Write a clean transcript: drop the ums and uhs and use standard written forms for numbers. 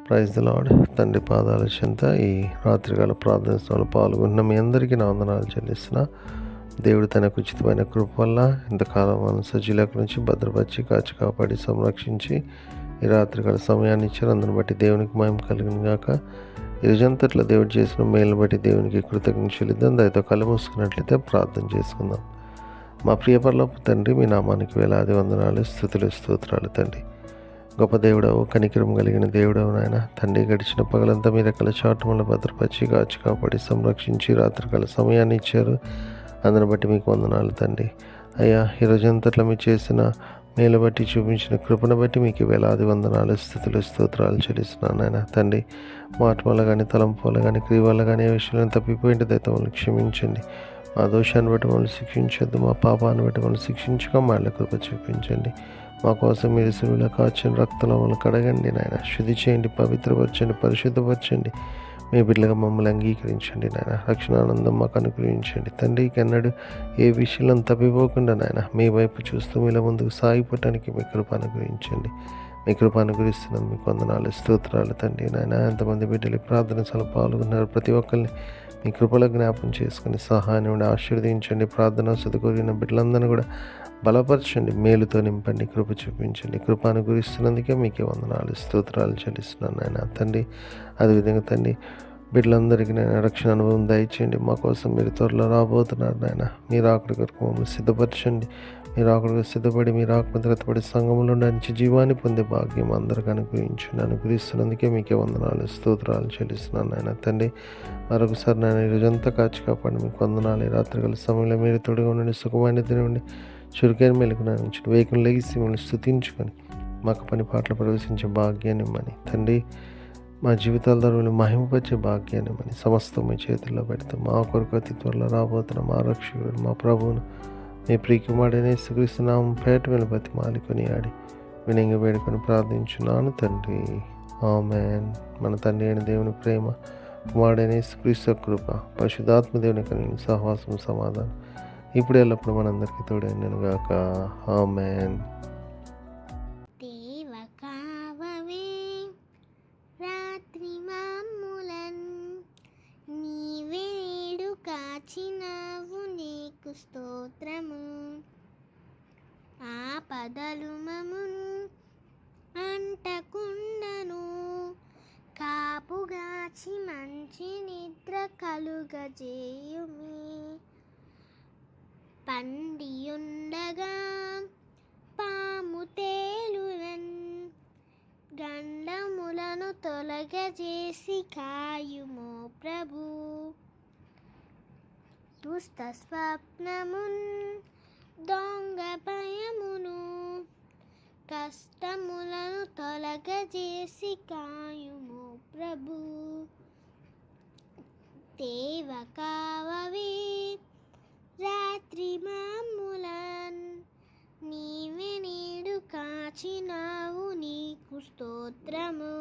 Praise the lord. తండ్రి పాదాల చెంత ఈ రాత్రికాల ప్రార్థన స్థలంలో పాల్గొంటున్న మీ అందరికీ నా వందనాలు చెల్లిస్తున్నా. దేవుడు తనకు ఉచితమైన కృప వల్ల ఇంతకాలం మనం సజీలకు నుంచి భద్రపరిచి కాచి కాపాడి సంరక్షించి ఈ రాత్రికాల సమయాన్ని ఇచ్చారు. అందుని బట్టి దేవునికి మహిమ కలిగిన గాక. ఈ రోజంతట్లో దేవుడు చేసిన మేలును బట్టి దేవునికి కృతజ్ఞత చెల్లిద్దాం. దయతో కళ్ళు మూసుకున్నట్లయితే ప్రార్థన చేసుకుందాం. మా ప్రియ పరలోకపు తండ్రి, మీ నామానికి వేలాది వందనాలు, స్తుతులు, స్తోత్రాలు తండ్రి. గొప్ప దేవుడవు, కనికరం కలిగిన దేవుడవు నాయన తండ్రి. గడిచిన పగలంతా మీ రకాల చాటుమల భద్రపరిచి కాచి కాపాడి సంరక్షించి రాత్రికాల సమయాన్ని ఇచ్చారు. అందుని బట్టి మీకు వందనాలు తండ్రి. అయ్యా, ఈ రోజంతట్లో మీరు చేసిన మేలు బట్టి చూపించిన కృపను బట్టి మీకు వేలాది వందనాలు, స్థుతులు, స్తోత్రాలు చెల్లిస్తున్నాను నాయన తండ్రి. మాట వల్ల కానీ, తలంపు వల్ల కానీ, క్రియ వల్ల కానీ ఏ విషయంలో తప్పిపోయింటే దయతో మమ్మల్ని క్షమించండి. మా దోషాన్ని బట్టి మమ్మల్ని శిక్షించొద్దు, మా పాపాన్ని బట్టి మమ్మల్ని శిక్షించక మళ్ళీ కృప చూపించండి. మా కోసం మీరు సిలువలో కాచిన రక్తంలో మమ్మల్ని కడగండి నాయన. శుద్ధి చేయండి, పవిత్రపరచండి, పరిశుద్ధపరచండి. మీ బిడ్డలుగా మమ్మల్ని అంగీకరించండి నాయన. రక్షణానందం మాకు అనుగ్రహించండి తండ్రికి. అన్నాడు ఏ విషయంలో తప్పిపోకుండా నాయన మీ వైపు చూస్తూ మీలో ముందుకు సాగిపోవటానికి మీ కృప అనుగ్రహించండి. మీ కృప అనుగ్రహిస్తున్నందుకు మీకు వందనాలు, స్తోత్రాలు తండ్రి నాయన. ఎంతమంది బిడ్డలు ప్రార్థన సభలో పాల్గొన్నారు, ప్రతి ఒక్కరిని మీ కృపలో జ్ఞాపం చేసుకుని సహాయం ఆశీర్వదించండి. ప్రార్థన కోరిన బిడ్డలందరినీ కూడా బలపరచండి, మేలుతో నింపండి, కృప చూపించండి. కృప అనుగ్రహిస్తున్నందుకే మీకే వందనాలు, స్తోత్రాలు చెల్లిస్తున్నాను నాయన తండ్రి. అదేవిధంగా తండ్రి బిడ్డలందరికీ నేను రక్షణ అనుభవం దయచేయండి. మా కోసం మీరు త్వరలో రాబోతున్నారు నాయన. మీరు ఆకుడి కొరకు మమ్మల్ని సిద్ధపరచండి. మీరు ఆకుడిగా సిద్ధపడి మీరు ఆత్మతరతపడి సంఘంలో నుంచి జీవాన్ని పొందే భాగ్యం అందరికీ అనుగ్రహిస్తున్నందుకే మీకే వందనాలు, స్తోత్రాలు చెల్లిస్తున్నాను నాయన తండ్రి. మరొకసారి నాయన ఈరోజంతా కాచి కాపాడి మీకు వందనాలు. ఈ రాత్రికాల సమయంలో మీరు తోడుగా ఉండండి, సుఖమైన తినండి, చురుకైన మెలకు నుంచి వేకుని లెగిసి మిమ్మల్ని స్తుతించుకొని మాకు పని పాటలు ప్రవేశించే భాగ్యాన్ని ఇమ్మని తండ్రి. మా జీవితాల ద్వారా మహిమపరిచే భాగ్యాన్ని ఇమ్మని సమస్తం మీ చేతుల్లో పెడతాం. మా కొరకు అతి త్వరలో రాబోతున్న మా రక్షకుడు మా ప్రభువును మీ ప్రియకుమారుడైన యేసుక్రీస్తు నామం పేట మీద బతిమాలుకొని ఆడి వినయంగా వేడుకొని ప్రార్థించున్నాను తండ్రి. ఆమేన్. మన తండ్రి అయిన దేవుని ప్రేమ, కుమారుడైన యేసుక్రీస్తు కృప, పరిశుద్ధాత్మ దేవుని కలిగిన సహవాసం, సమాధానం ఇప్పుడు ఎల్లప్పుడు మనందరికీ తోడైనను గాక. ఆమేన్. రాత్రి మామూలన్ నీవేడు కాచినావు, నీకు స్తోత్రము. ఆపదలు మమును అంటకుండను, కాపుగాచి మంచి నిద్ర కలుగజేయుమి. పండియుండగా పాము తేలునన్, గండములను తొలగజేసి కాయుమో ప్రభు. దుష్ట స్వప్నమున్ దొంగ భయమును, కష్టములను తొలగజేసి కాయుమో ప్రభు. దేవ కావవే రాత్రి మామూలన్, నీవే నేడు కాచినావు, నీకు స్తోత్రము.